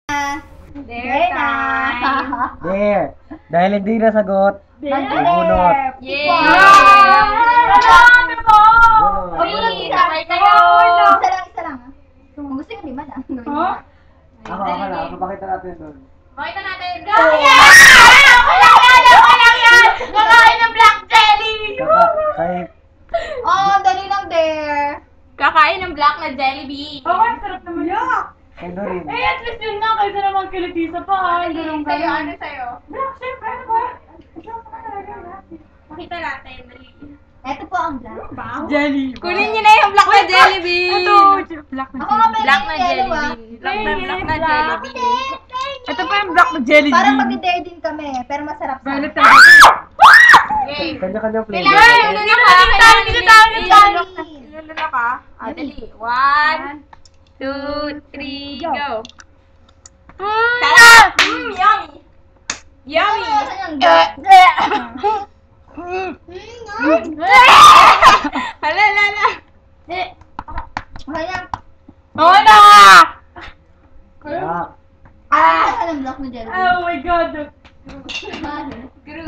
Dare time! Dare. Dahil hindi nasagot, bunot. Yay! Marami po! Uy, sabay kayo! Isa lang. Kung gusto yung lima na. Ako lang. Pakita natin doon. Makita natin. Walang yan! Nakain ng black jelly! Kahit Oh, dali lang, Dare. Kakain ng black na Jollibee. Oh, ang sarap naman yun! kay Dorin. Eh, at least yun na, kaysa naman kilitisa pa. Ano sa'yo? Black, syempre, ano ba? Makita natin, dali. Ito po ang black. Jelly. Kunin niyo na yung black na Jollibee. Ito, black na Ako nga pala Black na yung yellow, Jollibee. Black na Jollibee. Ito pa yung black na jelly Parang bean. mag-dare din kami, pero masarap sa. Violet talaga. Okay. Kanya-kanya flavor. Kailangan Ay, na ka. tayo. Ilulula ka. Dali. 1, 2, 3, go. Sarap! Yummy! Yummy! Hala. Kaya, Oo na! Ah, ano ang black na jelly? Oh my God. Groot.